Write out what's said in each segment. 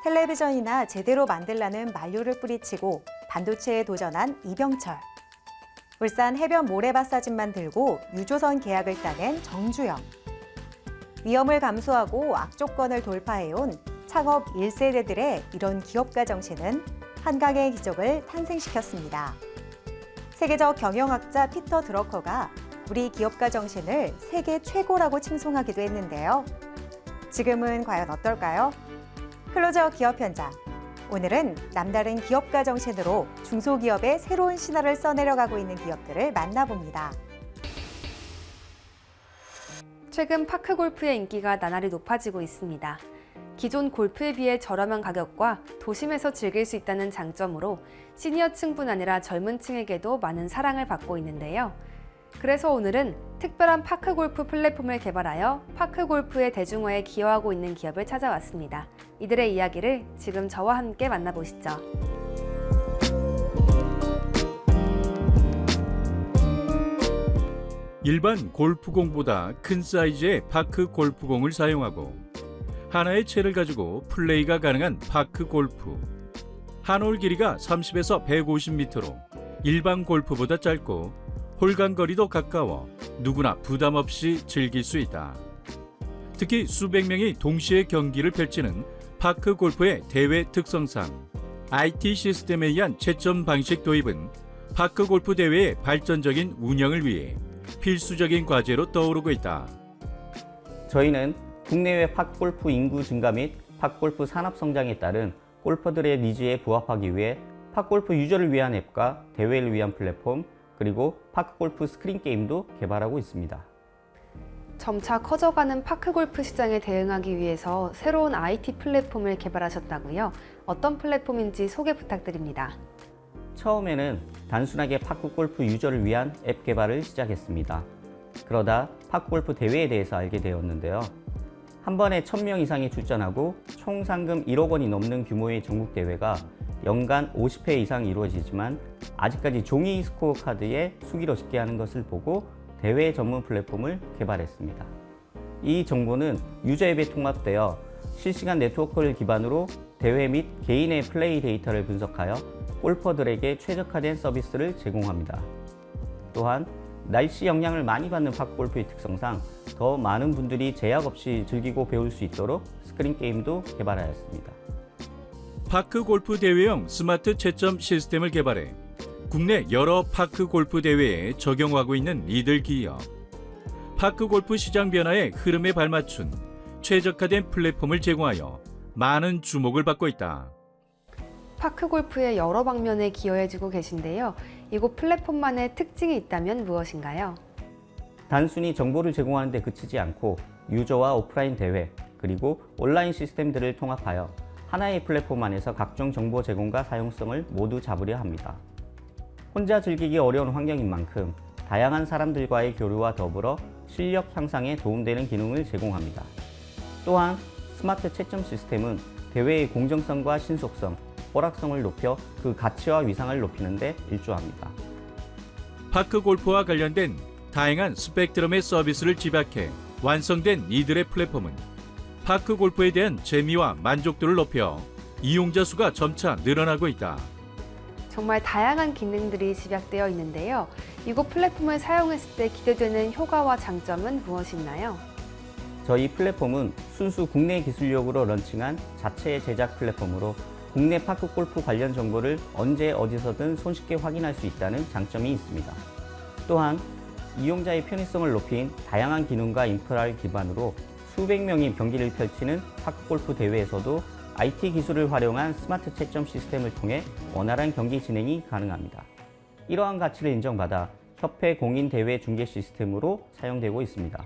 텔레비전이나 제대로 만들라는 만류를 뿌리치고 반도체에 도전한 이병철. 울산 해변 모래바사진만 들고 유조선 계약을 따낸 정주영. 위험을 감수하고 악조건을 돌파해온 창업 1세대들의 이런 기업가 정신은 한강의 기적을 탄생시켰습니다. 세계적 경영학자 피터 드러커가 우리 기업가 정신을 세계 최고라고 칭송하기도 했는데요. 지금은 과연 어떨까요? 클로저 기업 현장. 오늘은 남다른 기업가 정신으로 중소기업의 새로운 신화를 써내려가고 있는 기업들을 만나봅니다. 최근 파크골프의 인기가 나날이 높아지고 있습니다. 기존 골프에 비해 저렴한 가격과 도심에서 즐길 수 있다는 장점으로 시니어층뿐 아니라 젊은 층에게도 많은 사랑을 받고 있는데요. 그래서 오늘은 특별한 파크골프 플랫폼을 개발하여 파크골프의 대중화에 기여하고 있는 기업을 찾아왔습니다. 이들의 이야기를 지금 저와 함께 만나보시죠. 일반 골프공보다 큰 사이즈의 파크 골프공을 사용하고 하나의 채를 가지고 플레이가 가능한 파크 골프. 한 홀 길이가 30에서 150m로 일반 골프보다 짧고 홀간 거리도 가까워 누구나 부담 없이 즐길 수 있다. 특히 수백 명이 동시에 경기를 펼치는 파크 골프의 대회 특성상 IT 시스템에 의한 채점 방식 도입은 파크 골프 대회의 발전적인 운영을 위해 필수적인 과제로 떠오르고 있다. 저희는 국내외 팝골프 인구 증가 및 팝골프 산업 성장에 따른 골퍼들의 니즈에 부합하기 위해 팝골프 유저를 위한 앱과 대회를 위한 플랫폼, 그리고 파크골프 스크린 게임도 개발하고 있습니다. 점차 커져가는 파크골프 시장에 대응하기 위해서 새로운 IT 플랫폼을 개발하셨다고요? 어떤 플랫폼인지 소개 부탁드립니다. 처음에는 단순하게 파크골프 유저를 위한 앱 개발을 시작했습니다. 그러다 파크골프 대회에 대해서 알게 되었는데요. 한 번에 1000명 이상이 출전하고 총 상금 1억 원이 넘는 규모의 전국 대회가 연간 50회 이상 이루어지지만 아직까지 종이 스코어 카드에 수기로 집계하는 것을 보고 대회 전문 플랫폼을 개발했습니다. 이 정보는 유저 앱에 통합되어 실시간 네트워크를 기반으로 대회 및 개인의 플레이 데이터를 분석하여 골퍼들에게 최적화된 서비스를 제공합니다. 또한 날씨 영향을 많이 받는 팝골프의 특성상 더 많은 분들이 제약 없이 즐기고 배울 수 있도록 스크린 게임도 개발하였습니다. 파크 골프 대회용 스마트 채점 시스템을 개발해 국내 여러 파크 골프 대회에 적용하고 있는 이들 기업. 파크 골프 시장 변화의 흐름에 발맞춘 최적화된 플랫폼을 제공하여 많은 주목을 받고 있다. 파크골프의 여러 방면에 기여해주고 계신데요. 이곳 플랫폼만의 특징이 있다면 무엇인가요? 단순히 정보를 제공하는 데 그치지 않고 유저와 오프라인 대회, 그리고 온라인 시스템들을 통합하여 하나의 플랫폼 안에서 각종 정보 제공과 사용성을 모두 잡으려 합니다. 혼자 즐기기 어려운 환경인 만큼 다양한 사람들과의 교류와 더불어 실력 향상에 도움되는 기능을 제공합니다. 또한 스마트 채점 시스템은 대회의 공정성과 신속성, 오락성을 높여 그 가치와 위상을 높이는 데 일조합니다. 파크 골프와 관련된 다양한 스펙트럼의 서비스를 집약해 완성된 이들의 플랫폼은 파크 골프에 대한 재미와 만족도를 높여 이용자 수가 점차 늘어나고 있다. 정말 다양한 기능들이 집약되어 있는데요. 이곳 플랫폼을 사용했을 때 기대되는 효과와 장점은 무엇이나요? 저희 플랫폼은 순수 국내 기술력으로 런칭한 자체 제작 플랫폼으로 국내 파크골프 관련 정보를 언제 어디서든 손쉽게 확인할 수 있다는 장점이 있습니다. 또한 이용자의 편의성을 높인 다양한 기능과 인프라를 기반으로 수백 명이 경기를 펼치는 파크골프 대회에서도 IT 기술을 활용한 스마트 채점 시스템을 통해 원활한 경기 진행이 가능합니다. 이러한 가치를 인정받아 협회 공인 대회 중계 시스템으로 사용되고 있습니다.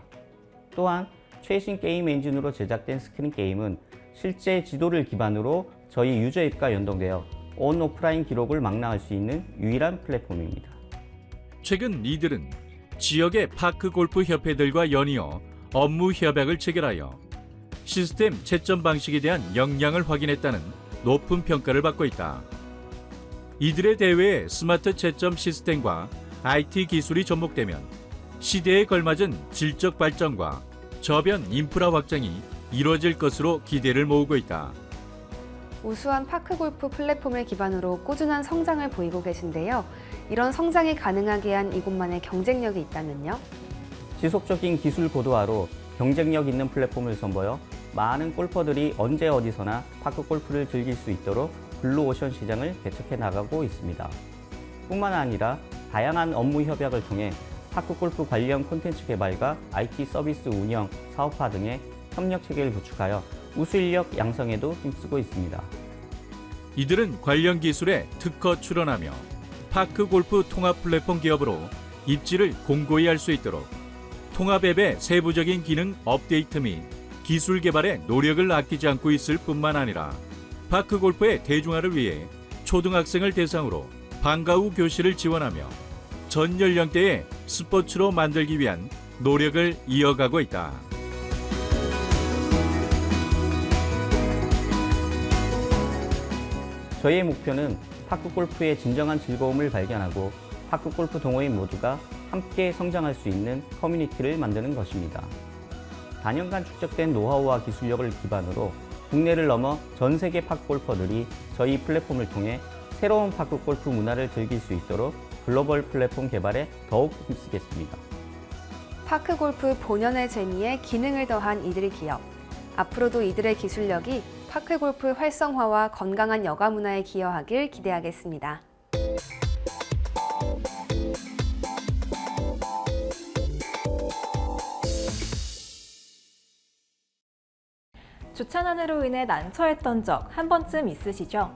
또한 최신 게임 엔진으로 제작된 스크린 게임은 실제 지도를 기반으로 저희 유저 앱과 연동되어 온 오프라인 기록을 망라할 수 있는 유일한 플랫폼입니다. 최근 이들은 지역의 파크 골프 협회들과 연이어 업무 협약을 체결하여 시스템 채점 방식에 대한 역량을 확인했다는 높은 평가를 받고 있다. 이들의 대회에 스마트 채점 시스템과 IT 기술이 접목되면 시대에 걸맞은 질적 발전과 저변 인프라 확장이 이루어질 것으로 기대를 모으고 있다. 우수한 파크골프 플랫폼을 기반으로 꾸준한 성장을 보이고 계신데요. 이런 성장이 가능하게 한 이곳만의 경쟁력이 있다면요? 지속적인 기술 고도화로 경쟁력 있는 플랫폼을 선보여 많은 골퍼들이 언제 어디서나 파크골프를 즐길 수 있도록 블루오션 시장을 개척해 나가고 있습니다. 뿐만 아니라 다양한 업무 협약을 통해 파크골프 관련 콘텐츠 개발과 IT 서비스 운영, 사업화 등의 협력 체계를 구축하여 우수 인력 양성에도 힘쓰고 있습니다. 이들은 관련 기술에 특허 출원하며 파크골프 통합 플랫폼 기업으로 입지를 공고히 할 수 있도록 통합앱의 세부적인 기능 업데이트 및 기술 개발에 노력을 아끼지 않고 있을 뿐만 아니라 파크골프의 대중화를 위해 초등학생을 대상으로 방과 후 교실을 지원하며 전 연령대의 스포츠로 만들기 위한 노력을 이어가고 있다. 저희의 목표는 파크골프의 진정한 즐거움을 발견하고 파크골프 동호인 모두가 함께 성장할 수 있는 커뮤니티를 만드는 것입니다. 단연간 축적된 노하우와 기술력을 기반으로 국내를 넘어 전 세계 파크골퍼들이 저희 플랫폼을 통해 새로운 파크골프 문화를 즐길 수 있도록 글로벌 플랫폼 개발에 더욱 힘쓰겠습니다. 파크골프 본연의 재미에 기능을 더한 이들 기업. 앞으로도 이들의 기술력이 파크골프 활성화와 건강한 여가 문화에 기여하길 기대하겠습니다. 주차난으로 인해 난처했던 적 한 번쯤 있으시죠?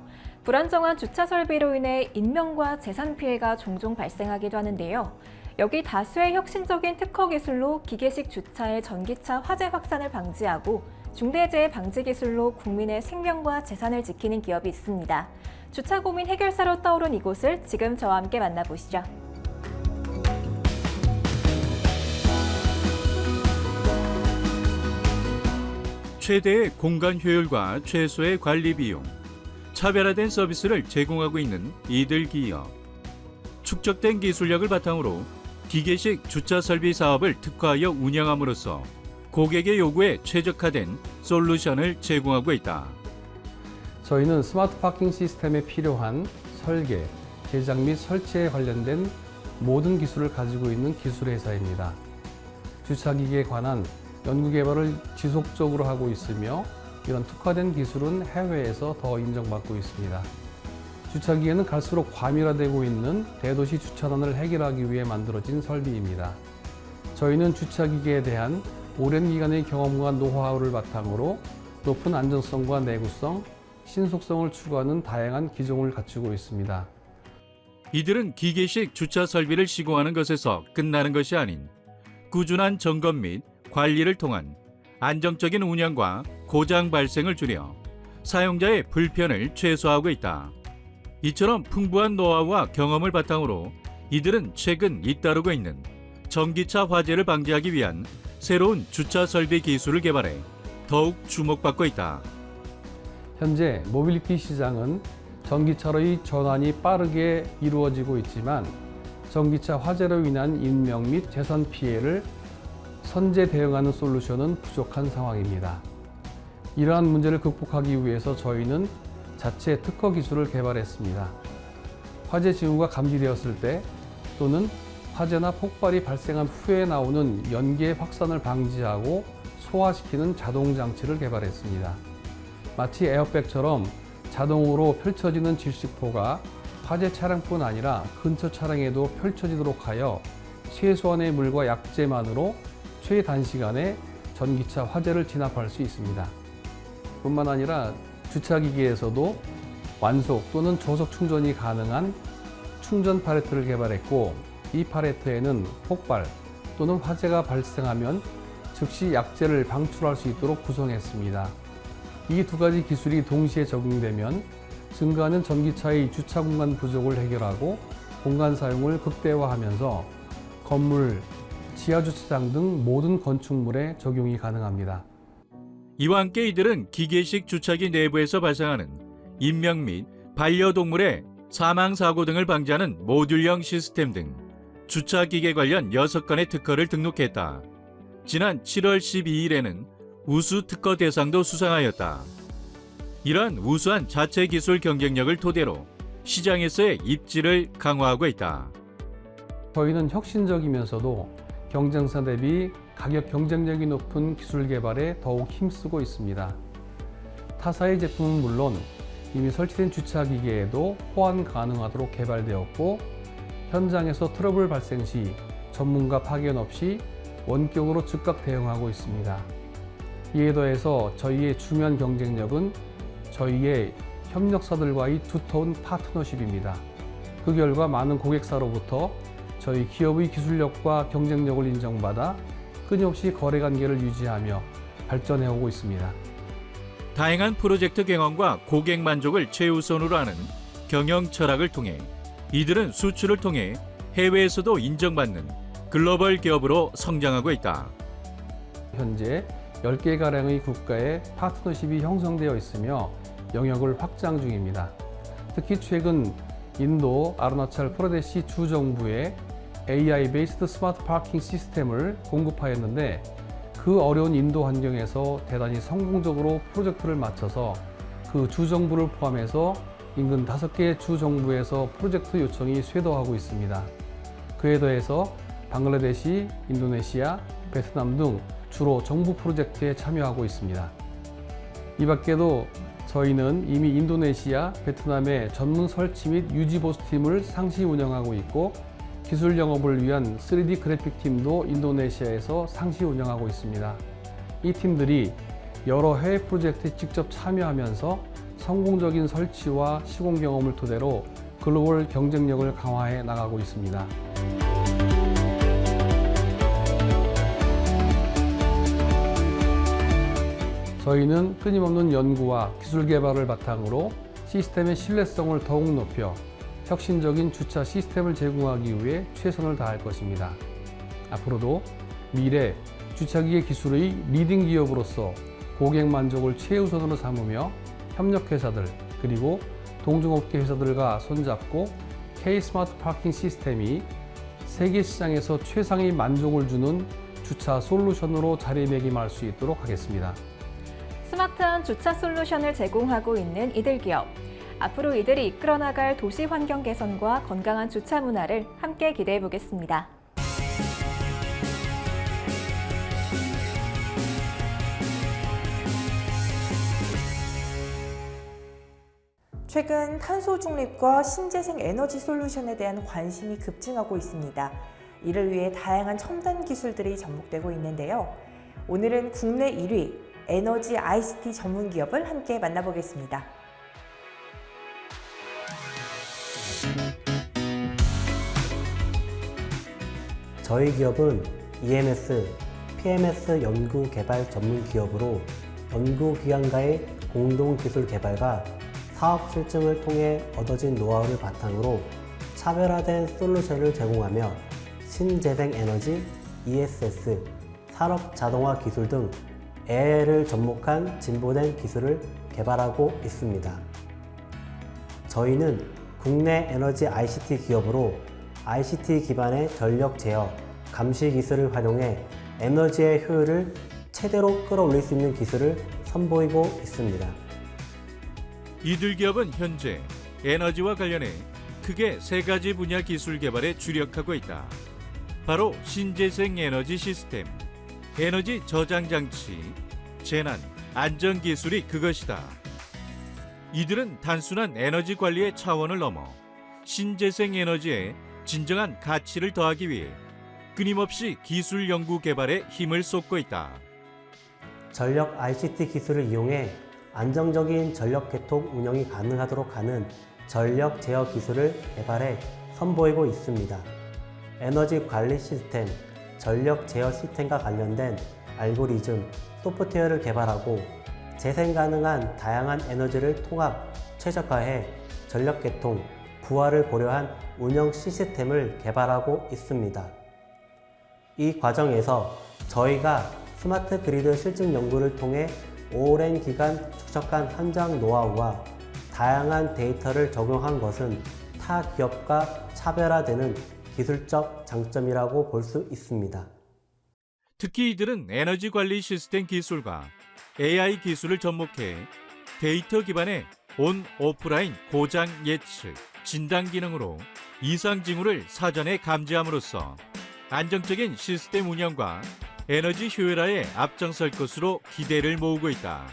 불안정한 주차 설비로 인해 인명과 재산 피해가 종종 발생하기도 하는데요. 여기 다수의 혁신적인 특허 기술로 기계식 주차의 전기차 화재 확산을 방지하고 중대재해 방지 기술로 국민의 생명과 재산을 지키는 기업이 있습니다. 주차 고민 해결사로 떠오른 이곳을 지금 저와 함께 만나보시죠. 최대의 공간 효율과 최소의 관리 비용, 차별화된 서비스를 제공하고 있는 이들 기업. 축적된 기술력을 바탕으로 기계식 주차 설비 사업을 특화하여 운영함으로써 고객의 요구에 최적화된 솔루션을 제공하고 있다. 저희는 스마트 파킹 시스템에 필요한 설계, 제작 및 설치에 관련된 모든 기술을 가지고 있는 기술 회사입니다. 주차기기에 관한 연구 개발을 지속적으로 하고 있으며 이런 특화된 기술은 해외에서 더 인정받고 있습니다. 주차기계는 갈수록 과밀화되고 있는 대도시 주차난을 해결하기 위해 만들어진 설비입니다. 저희는 주차기계에 대한 오랜 기간의 경험과 노하우를 바탕으로 높은 안전성과 내구성, 신속성을 추구하는 다양한 기종을 갖추고 있습니다. 이들은 기계식 주차 설비를 시공하는 것에서 끝나는 것이 아닌 꾸준한 점검 및 관리를 통한 안정적인 운영과 고장 발생을 줄여 사용자의 불편을 최소화하고 있다. 이처럼 풍부한 노하우와 경험을 바탕으로 이들은 최근 잇따르고 있는 전기차 화재를 방지하기 위한 새로운 주차 설비 기술을 개발해 더욱 주목받고 있다. 현재 모빌리티 시장은 전기차로의 전환이 빠르게 이루어지고 있지만 전기차 화재로 인한 인명 및 재산 피해를 선제 대응하는 솔루션은 부족한 상황입니다. 이러한 문제를 극복하기 위해서 저희는 자체 특허 기술을 개발했습니다. 화재 징후가 감지되었을 때 또는 화재나 폭발이 발생한 후에 나오는 연기의 확산을 방지하고 소화시키는 자동 장치를 개발했습니다. 마치 에어백처럼 자동으로 펼쳐지는 질식포가 화재 차량뿐 아니라 근처 차량에도 펼쳐지도록 하여 최소한의 물과 약재만으로 최단시간에 전기차 화재를 진압할 수 있습니다. 뿐만 아니라 주차기기에서도 완속 또는 저속 충전이 가능한 충전 팔레트를 개발했고 이 팔레트에는 폭발 또는 화재가 발생하면 즉시 약재를 방출할 수 있도록 구성했습니다. 이 두 가지 기술이 동시에 적용되면 증가하는 전기차의 주차 공간 부족을 해결하고 공간 사용을 극대화하면서 건물, 지하주차장 등 모든 건축물에 적용이 가능합니다. 이와 함께 이들은 기계식 주차기 내부에서 발생하는 인명 및 반려동물의 사망사고 등을 방지하는 모듈형 시스템 등 주차기계 관련 6건의 특허를 등록했다. 지난 7월 12일에는 우수 특허 대상도 수상하였다. 이러한 우수한 자체 기술 경쟁력을 토대로 시장에서의 입지를 강화하고 있다. 저희는 혁신적이면서도 경쟁사 대비 가격 경쟁력이 높은 기술 개발에 더욱 힘쓰고 있습니다. 타사의 제품은 물론 이미 설치된 주차 기계에도 호환 가능하도록 개발되었고, 현장에서 트러블 발생 시 전문가 파견 없이 원격으로 즉각 대응하고 있습니다. 이에 더해서 저희의 중요한 경쟁력은 저희의 협력사들과의 두터운 파트너십입니다. 그 결과 많은 고객사로부터 저희 기업의 기술력과 경쟁력을 인정받아 끊임없이 거래 관계를 유지하며 발전해오고 있습니다. 다양한 프로젝트 경험과 고객 만족을 최우선으로 하는 경영 철학을 통해 이들은 수출을 통해 해외에서도 인정받는 글로벌 기업으로 성장하고 있다. 현재 10개가량의 국가의 파트너십이 형성되어 있으며 영역을 확장 중입니다. 특히 최근 인도 아루나찰 프라데시 주정부에 AI 베이스드 스마트 파킹 시스템을 공급하였는데, 그 어려운 인도 환경에서 대단히 성공적으로 프로젝트를 마쳐서 그 주정부를 포함해서 인근 5개 주정부에서 프로젝트 요청이 쇄도하고 있습니다. 그에 더해서 방글라데시, 인도네시아, 베트남 등 주로 정부 프로젝트에 참여하고 있습니다. 이 밖에도 저희는 이미 인도네시아, 베트남의 전문 설치 및 유지 보수팀을 상시 운영하고 있고, 기술 영업을 위한 3D 그래픽 팀도 인도네시아에서 상시 운영하고 있습니다. 이 팀들이 여러 해외 프로젝트에 직접 참여하면서 성공적인 설치와 시공 경험을 토대로 글로벌 경쟁력을 강화해 나가고 있습니다. 저희는 끊임없는 연구와 기술 개발을 바탕으로 시스템의 신뢰성을 더욱 높여 혁신적인 주차 시스템을 제공하기 위해 최선을 다할 것입니다. 앞으로도 미래 주차기계 기술의 리딩 기업으로서 고객 만족을 최우선으로 삼으며 협력회사들 그리고 동종업계 회사들과 손잡고 K-스마트 파킹 시스템이 세계 시장에서 최상의 만족을 주는 주차 솔루션으로 자리매김할 수 있도록 하겠습니다. 스마트한 주차 솔루션을 제공하고 있는 이들 기업. 앞으로 이들이 이끌어 나갈 도시 환경 개선과 건강한 주차 문화를 함께 기대해 보겠습니다. 최근 탄소 중립과 신재생 에너지 솔루션에 대한 관심이 급증하고 있습니다. 이를 위해 다양한 첨단 기술들이 접목되고 있는데요. 오늘은 국내 1위 에너지 ICT 전문 기업을 함께 만나보겠습니다. 저희 기업은 EMS, PMS 연구 개발 전문 기업으로 연구기관과의 공동 기술 개발과 사업 실증을 통해 얻어진 노하우를 바탕으로 차별화된 솔루션을 제공하며 신재생 에너지, ESS, 산업 자동화 기술 등 AI를 접목한 진보된 기술을 개발하고 있습니다. 저희는 국내 에너지 ICT 기업으로 ICT 기반의 전력 제어, 감시 기술을 활용해 에너지의 효율을 최대로 끌어올릴 수 있는 기술을 선보이고 있습니다. 이들 기업은 현재 에너지와 관련해 크게 3가지 분야 기술 개발에 주력하고 있다. 바로 신재생 에너지 시스템, 에너지 저장 장치, 재난, 안전 기술이 그것이다. 이들은 단순한 에너지 관리의 차원을 넘어 신재생 에너지에 진정한 가치를 더하기 위해 끊임없이 기술 연구 개발에 힘을 쏟고 있다. 전력 ICT 기술을 이용해 안정적인 전력 개통 운영이 가능하도록 하는 전력 제어 기술을 개발해 선보이고 있습니다. 에너지 관리 시스템, 전력 제어 시스템과 관련된 알고리즘, 소프트웨어를 개발하고 재생 가능한 다양한 에너지를 통합, 최적화해 전력 개통, 부하를 고려한 운영 시스템을 개발하고 있습니다. 이 과정에서 저희가 스마트 그리드 실증 연구를 통해 오랜 기간 축적한 현장 노하우와 다양한 데이터를 적용한 것은 타 기업과 차별화되는 기술적 장점이라고 볼 수 있습니다. 특히 이들은 에너지 관리 시스템 기술과 AI 기술을 접목해 데이터 기반의 온, 오프라인 고장 예측, 진단 기능으로 이상 징후를 사전에 감지함으로써 안정적인 시스템 운영과 에너지 효율화에 앞장설 것으로 기대를 모으고 있다.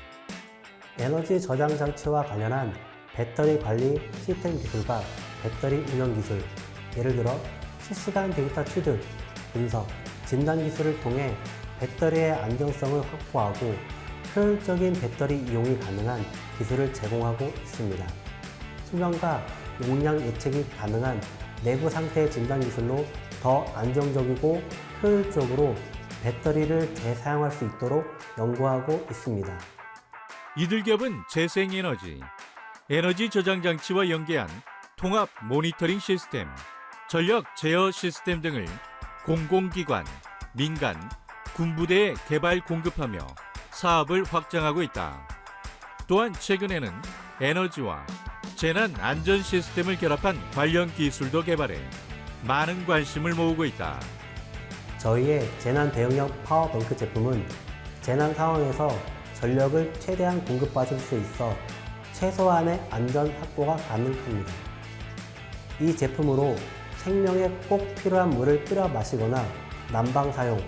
에너지 저장 장치와 관련한 배터리 관리 시스템 기술과 배터리 운영 기술, 예를 들어 실시간 데이터 취득, 분석, 진단 기술을 통해 배터리의 안정성을 확보하고 효율적인 배터리 이용이 가능한 기술을 제공하고 있습니다. 수명과 용량 예측이 가능한 내부 상태 진단 기술로 더 안정적이고 효율적으로 배터리를 재사용할 수 있도록 연구하고 있습니다. 이들 기업은 재생에너지, 에너지 저장 장치와 연계한 통합 모니터링 시스템, 전력 제어 시스템 등을 공공기관, 민간, 군부대에 개발 공급하며 사업을 확장하고 있다. 또한 최근에는 에너지와 재난 안전 시스템을 결합한 관련 기술도 개발해 많은 관심을 모으고 있다. 저희의 재난 대응형 파워뱅크 제품은 재난 상황에서 전력을 최대한 공급받을 수 있어 최소한의 안전 확보가 가능합니다. 이 제품으로 생명에 꼭 필요한 물을 끓여 마시거나 난방 사용,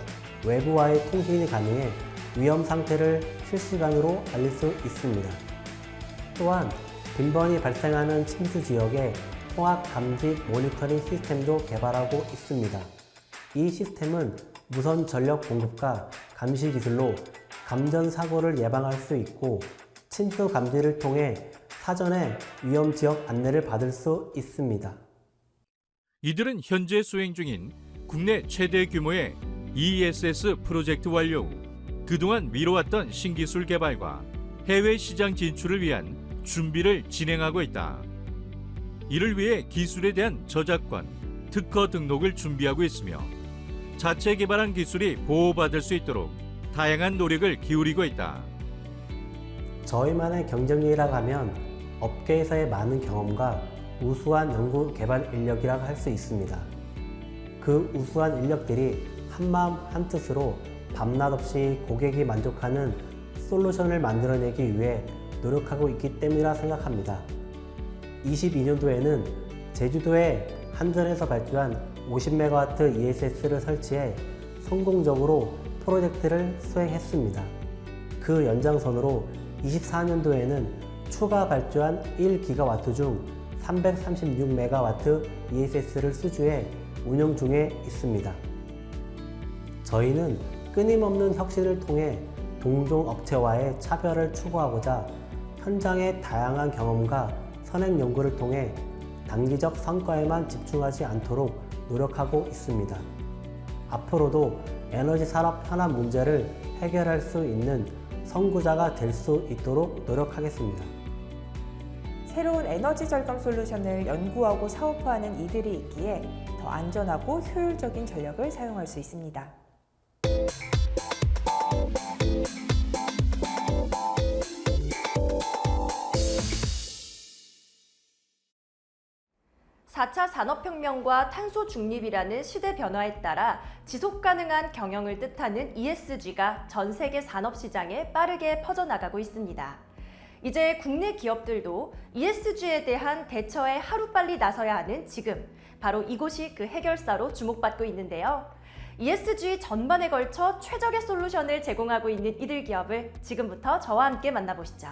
외부와의 통신이 가능해 위험 상태를 실시간으로 알릴 수 있습니다. 또한 빈번히 발생하는 침수 지역에 통합 감지 모니터링 시스템도 개발하고 있습니다. 이 시스템은 무선 전력 공급과 감시 기술로 감전 사고를 예방할 수 있고 침수 감지를 통해 사전에 위험 지역 안내를 받을 수 있습니다. 이들은 현재 수행 중인 국내 최대 규모의 ESS 프로젝트 완료 후 그동안 미뤄왔던 신기술 개발과 해외 시장 진출을 위한 준비를 진행하고 있다. 이를 위해 기술에 대한 저작권, 특허 등록을 준비하고 있으며 자체 개발한 기술이 보호받을 수 있도록 다양한 노력을 기울이고 있다. 저희만의 경쟁력이라고 하면 업계에서의 많은 경험과 우수한 연구 개발 인력이라고 할 수 있습니다. 그 우수한 인력들이 한마음 한뜻으로 밤낮 없이 고객이 만족하는 솔루션을 만들어내기 위해 노력하고 있기 때문이라 생각합니다. 22년도에는 제주도에 한전에서 발주한 50MW ESS를 설치해 성공적으로 프로젝트를 수행했습니다. 그 연장선으로 24년도에는 추가 발주한 1GW 중 336MW ESS를 수주해 운영 중에 있습니다. 저희는 끊임없는 혁신을 통해 동종 업체와의 차별을 추구하고자 현장의 다양한 경험과 선행 연구를 통해 단기적 성과에만 집중하지 않도록 노력하고 있습니다. 앞으로도 에너지 산업 현안 문제를 해결할 수 있는 선구자가 될 수 있도록 노력하겠습니다. 새로운 에너지 절감 솔루션을 연구하고 사업화하는 이들이 있기에 더 안전하고 효율적인 전력을 사용할 수 있습니다. 4차 산업혁명과 탄소 중립이라는 시대 변화에 따라 지속가능한 경영을 뜻하는 ESG가 전 세계 산업시장에 빠르게 퍼져나가고 있습니다. 이제 국내 기업들도 ESG에 대한 대처에 하루빨리 나서야 하는 지금, 바로 이곳이 그 해결사로 주목받고 있는데요. ESG 전반에 걸쳐 최적의 솔루션을 제공하고 있는 이들 기업을 지금부터 저와 함께 만나보시죠.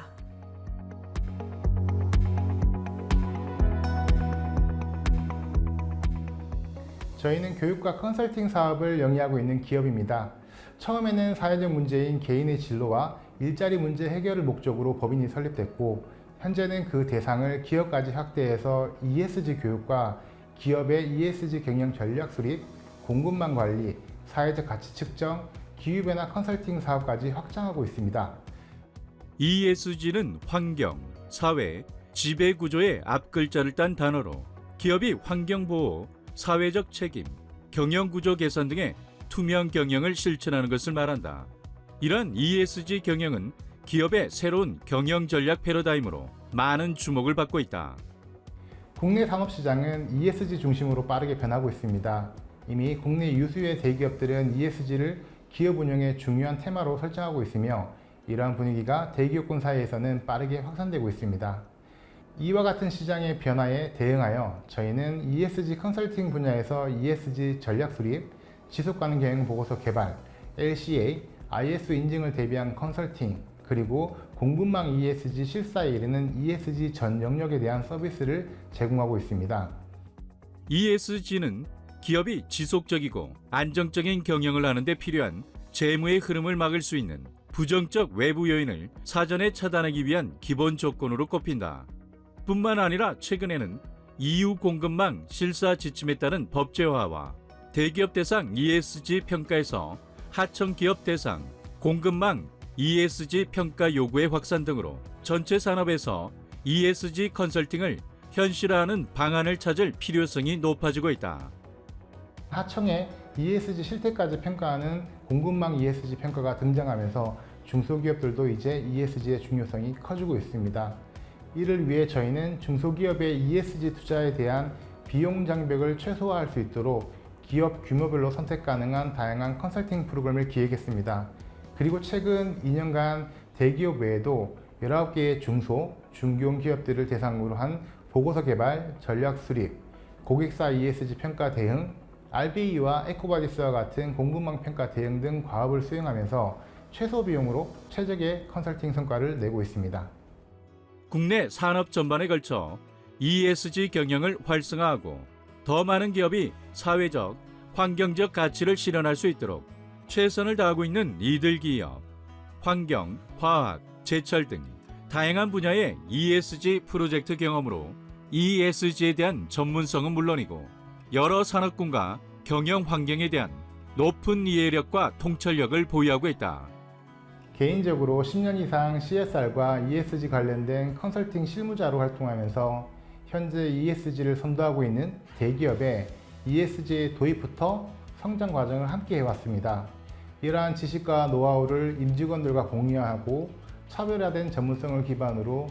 저희는 교육과 컨설팅 사업을 영위하고 있는 기업입니다. 처음에는 사회적 문제인 개인의 진로와 일자리 문제 해결을 목적으로 법인이 설립됐고, 현재는 그 대상을 기업까지 확대해서 ESG 교육과 기업의 ESG 경영 전략 수립, 공급망 관리, 사회적 가치 측정, 기후변화 컨설팅 사업까지 확장하고 있습니다. ESG는 환경, 사회, 지배구조의 앞글자를 딴 단어로 기업이 환경보호, 사회적 책임, 경영구조 개선 등의 투명 경영을 실천하는 것을 말한다. 이런 ESG 경영은 기업의 새로운 경영 전략 패러다임으로 많은 주목을 받고 있다. 국내 산업시장은 ESG 중심으로 빠르게 변하고 있습니다. 이미 국내 유수의 대기업들은 ESG를 기업 운영의 중요한 테마로 설정하고 있으며 이러한 분위기가 대기업군 사이에서는 빠르게 확산되고 있습니다. 이와 같은 시장의 변화에 대응하여 저희는 ESG 컨설팅 분야에서 ESG 전략 수립, 지속 가능 경영 보고서 개발, LCA, ISO 인증을 대비한 컨설팅, 그리고 공급망 ESG 실사에 이르는 ESG 전 영역에 대한 서비스를 제공하고 있습니다. ESG는 기업이 지속적이고 안정적인 경영을 하는 데 필요한 재무의 흐름을 막을 수 있는 부정적 외부 요인을 사전에 차단하기 위한 기본 조건으로 꼽힌다. 뿐만 아니라 최근에는 EU 공급망 실사 지침에 따른 법제화와 대기업 대상 ESG 평가에서 하청 기업 대상 공급망 ESG 평가 요구의 확산 등으로 전체 산업에서 ESG 컨설팅을 현실화하는 방안을 찾을 필요성이 높아지고 있다. 하청에 ESG 실태까지 평가하는 공급망 ESG 평가가 등장하면서 중소기업들도 이제 ESG의 중요성이 커지고 있습니다. 이를 위해 저희는 중소기업의 ESG 투자에 대한 비용 장벽을 최소화할 수 있도록 기업 규모별로 선택 가능한 다양한 컨설팅 프로그램을 기획했습니다. 그리고 최근 2년간 대기업 외에도 19개의 중소, 중견 기업들을 대상으로 한 보고서 개발, 전략 수립, 고객사 ESG 평가 대응, RBE와 에코바디스와 같은 공급망 평가 대응 등 과업을 수행하면서 최소 비용으로 최적의 컨설팅 성과를 내고 있습니다. 국내 산업 전반에 걸쳐 ESG 경영을 활성화하고 더 많은 기업이 사회적, 환경적 가치를 실현할 수 있도록 최선을 다하고 있는 이들 기업, 환경, 화학, 제철 등 다양한 분야의 ESG 프로젝트 경험으로 ESG에 대한 전문성은 물론이고 여러 산업군과 경영 환경에 대한 높은 이해력과 통찰력을 보유하고 있다. 개인적으로 10년 이상 CSR과 ESG 관련된 컨설팅 실무자로 활동하면서 현재 ESG를 선도하고 있는 대기업의 ESG 도입부터 성장 과정을 함께 해왔습니다. 이러한 지식과 노하우를 임직원들과 공유하고 차별화된 전문성을 기반으로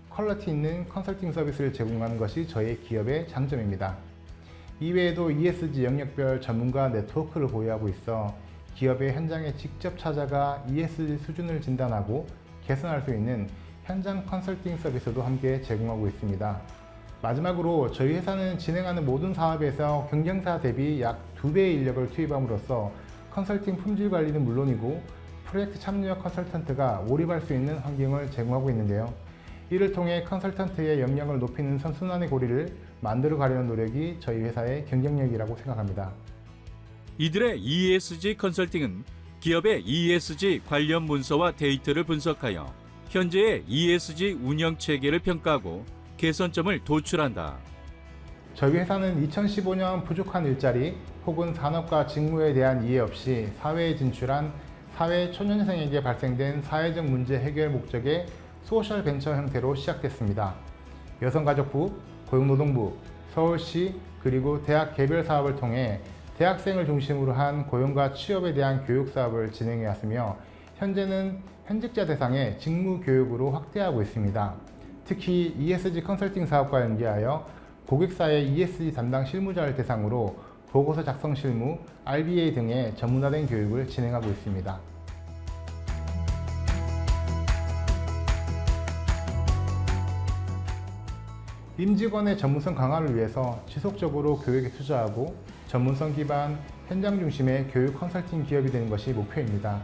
퀄리티 있는 컨설팅 서비스를 제공하는 것이 저희 기업의 장점입니다. 이외에도 ESG 영역별 전문가 네트워크를 보유하고 있어 기업의 현장에 직접 찾아가 ESG 수준을 진단하고 개선할 수 있는 현장 컨설팅 서비스도 함께 제공하고 있습니다. 마지막으로 저희 회사는 진행하는 모든 사업에서 경쟁사 대비 약 2배의 인력을 투입함으로써 컨설팅 품질 관리는 물론이고 프로젝트 참여 컨설턴트가 몰입할 수 있는 환경을 제공하고 있는데요. 이를 통해 컨설턴트의 역량을 높이는 선순환의 고리를 만들어 가려는 노력이 저희 회사의 경쟁력이라고 생각합니다. 이들의 ESG 컨설팅은 기업의 ESG 관련 문서와 데이터를 분석하여 현재의 ESG 운영 체계를 평가하고 개선점을 도출한다. 저희 회사는 2015년 부족한 일자리 혹은 산업과 직무에 대한 이해 없이 사회에 진출한 사회 초년생에게 발생된 사회적 문제 해결 목적의 소셜 벤처 형태로 시작됐습니다. 여성가족부, 고용노동부, 서울시 그리고 대학 개별 사업을 통해 대학생을 중심으로 한 고용과 취업에 대한 교육 사업을 진행해 왔으며 현재는 현직자 대상의 직무 교육으로 확대하고 있습니다. 특히 ESG 컨설팅 사업과 연계하여 고객사의 ESG 담당 실무자를 대상으로 보고서 작성 실무, RBA 등의 전문화된 교육을 진행하고 있습니다. 임직원의 전문성 강화를 위해서 지속적으로 교육에 투자하고 전문성 기반 현장 중심의 교육 컨설팅 기업이 되는 것이 목표입니다.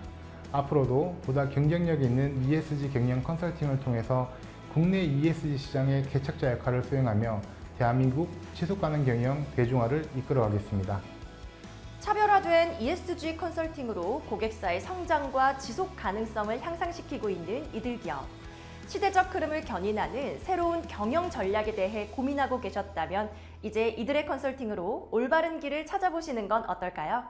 앞으로도 보다 경쟁력 있는 ESG 경영 컨설팅을 통해서 국내 ESG 시장의 개척자 역할을 수행하며 대한민국 지속가능 경영 대중화를 이끌어가겠습니다. 차별화된 ESG 컨설팅으로 고객사의 성장과 지속 가능성을 향상시키고 있는 이들 기업. 시대적 흐름을 견인하는 새로운 경영 전략에 대해 고민하고 계셨다면 이제 이들의 컨설팅으로 올바른 길을 찾아보시는 건 어떨까요?